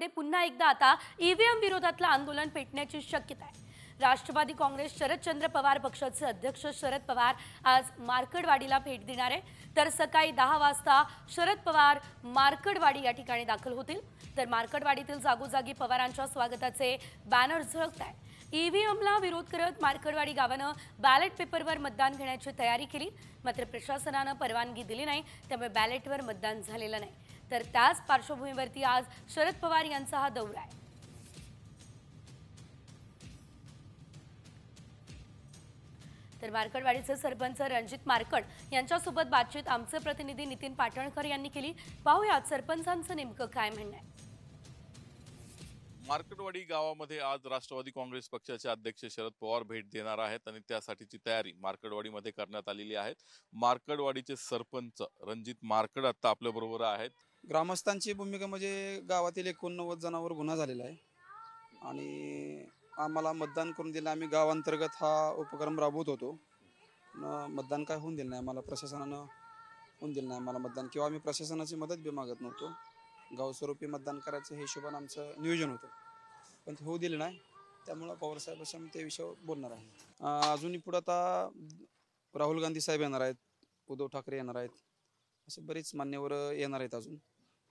मार्कडवाडीमध्ये पुन्हा एकदा आता ईव्हीएम विरोधातलं आंदोलन पेटण्याची शक्यता आहे। राष्ट्रवादी काँग्रेस शरदचंद्र पवार पक्षाचे अध्यक्ष शरद पवार आज मार्कडवाडीला भेट देणार आहे। तर सकाळी 10 वाजता शरद पवार मार्कडवाडी या ठिकाणी दाखल होतील। तर मार्कडवाडीतील जागोजागी पवारांच्या स्वागताचे बॅनर झळकत आहेत। ईव्हीएमला विरोध करत मार्कडवाडी गावानं बॅलेट पेपरवर मतदान घेण्याची तयारी केली, मात्र प्रशासनानं परवानगी दिली नाही, त्यामुळे बॅलेटवर मतदान झालेलं नाही। तर त्याच पार्श्वभूमीवरती आज शरद पवार यांचा हा दौरा आहे। तर मार्कडवाडीचे सरपंच रणजित मार्कड यांच्यासोबत बातचीत आमचे प्रतिनिधी नितीन पाटणकर यांनी केली। पाहूयात सरपंचांचं नेमकं काय म्हणणं आहे। मार्कडवाडी गावामध्ये आज राष्ट्रवादी काँग्रेस पक्षाचे अध्यक्ष शरद पवार भेट देणार आहेत आणि त्यासाठीची तयारी मार्कडवाडीमध्ये करण्यात आलेली आहे। मार्कडवाडीचे सरपंच रणजित मार्कड आता आपल्या बरोबर आहेत। ग्रामस्थांची भूमिका म्हणजे गावातील 89 जणांवर गुन्हा झालेला आहे आणि आम्हाला मतदान करून दिलं। आम्ही गावांतर्गत हा उपक्रम राबवत होतो, मतदान काय होऊन दिलं नाही आम्हाला, प्रशासनानं होऊन दिलं नाही आम्हाला मतदान, किंवा आम्ही प्रशासनाची मदत बी मागत नव्हतो। गावस्वरूपी मतदान करायचं हे हिशोबाने आमचं नियोजन होतं, पण ते होऊ दिलं नाही। त्यामुळे पवारसाहेबांशी आम्ही त्या विषयावर बोलणार आहे। अजूनही पुढे आता राहुल गांधी साहेब येणार आहेत, उद्धव ठाकरे येणार आहेत, असे बरेच मान्यवर येणार आहेत अजून,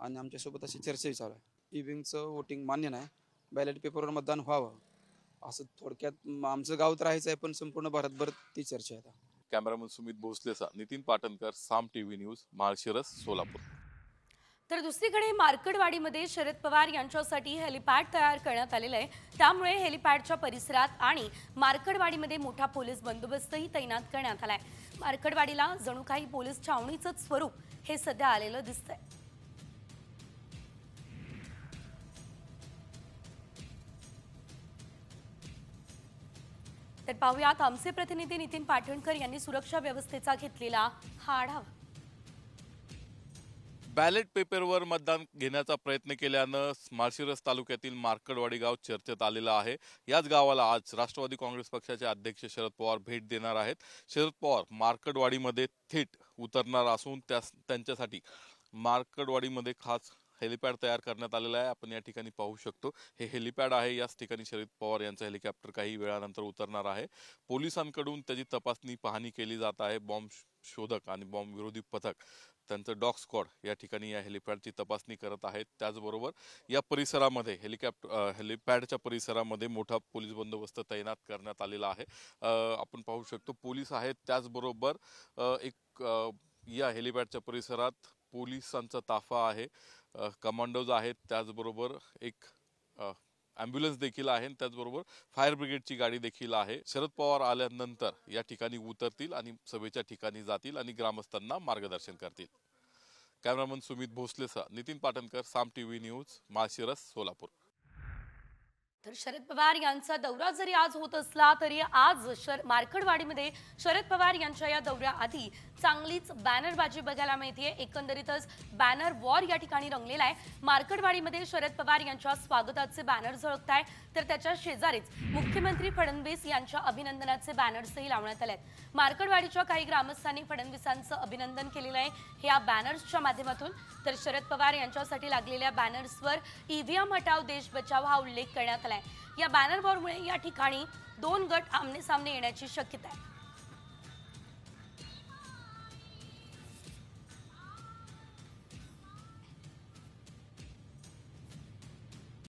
आणि आमच्यासोबत अशी चर्चाही चालू आहे। ईव्हीएमचं वोटिंग मान्य नाही, बॅलेट पेपरवर मतदान व्हावं असं थोडक्यात आमचं गाव तर आहेच आहे, पण संपूर्ण भारतभर ती चर्चा आहे। कॅमेरामन सुमित भोसलेचा नितीन पाटणकर, साम टीव्ही न्यूज, माळशिरस, सोलापूर। तर दुसरीकडे मार्कडवाडीमध्ये शरद पवार यांच्यासाठी हेलिपॅड तयार करण्यात आलेलं आहे, त्यामुळे हेलिपॅडच्या परिसरात आणि मार्कडवाडीमध्ये मोठा पोलीस बंदोबस्तही तैनात करण्यात आलाय। मार्कडवाडीला जणू काही पोलीस छावणीचंच स्वरूप हे सध्या आलेलं दिसतंय। तर पाहूयात आमचे प्रतिनिधी नितीन पाटणकर यांनी सुरक्षा व्यवस्थेचा घेतलेला हा आढावा। बॅलेट पेपरवर मतदान घेण्याचा प्रयत्न केल्यानं माळशिरस तालुक्यातील मार्कडवाडी गाव चर्चेत आलेलं आहे। याच गावाला आज राष्ट्रवादी काँग्रेस पक्षाचे अध्यक्ष शरद पवार भेट देणार आहेत। शरद पवार मार्कडवाडीमध्ये थेट उतरणार असून त्यांच्यासाठी मार्कडवाडीमध्ये खास हेलिपॅड तयार करण्यात आलेला आहे। आपण या ठिकाणी पाहू शकतो, हे हेलिपॅड आहे। याच ठिकाणी शरद पवार यांचं हेलिकॉप्टर काही वेळानंतर उतरणार आहे। पोलिसांकडून त्याची तपासणी पाहणी केली जात आहे। बॉम्ब शोधक आणि बॉम्ब विरोधी पथक, त्यांचं डॉग स्क्वॉड या ठिकाणी या हेलिपॅडची तपासणी करत आहेत। त्याचबरोबर या परिसरामध्ये हेलिपॅडच्या परिसरामध्ये मोठा पोलीस बंदोबस्त तैनात करण्यात आलेला आहे। आपण पाहू शकतो पोलीस आहेत, त्याचबरोबर या हेलिपॅडच्या परिसरात पोलिसांचा ताफा आहे, कमांडोज आहेत, त्याचबरोबर एक ॲम्ब्युलन्स देखील आहे, त्याचबरोबर फायर ब्रिगेडची गाडी देखील आहे। शरद पवार आल्यानंतर या ठिकाणी उतरतील आणि सभेच्या ठिकाणी जातील आणि ग्रामस्थांना मार्गदर्शन करतील। कॅमेरामन सुमित भोसलेचा नितीन पाटणकर, साम टीव्ही न्यूज, माळशिरस, सोलापूर। तर शरद पवार यांचा दौरा जरी आज होत असला तरी आज मार्कडवाडीमध्ये शरद पवार यांच्या या दौऱ्याआधी चांगलीच बॅनरबाजी बघायला मिळते। एकंदरीतच बॅनर वॉर या ठिकाणी रंगलेला आहे। मार्कडवाडीमध्ये शरद पवार यांच्या स्वागताचे बॅनर झळकत आहे, तर त्याच्या शेजारीच मुख्यमंत्री फडणवीस यांच्या अभिनंदनाचे बॅनर्सही लावण्यात आले आहेत। मार्कडवाडीच्या काही ग्रामस्थांनी फडणवीसांचं अभिनंदन केलेलं आहे या बॅनर्सच्या माध्यमातून। तर शरद पवार यांच्यासाठी लागलेल्या बॅनर्सवर ईव्हीएम हटाव देश बचाव हा उल्लेख करण्यात आला आहे। या बॅनर वॉरमुळे या ठिकाणी दोन गट आमने सामने येण्याची शक्यता आहे।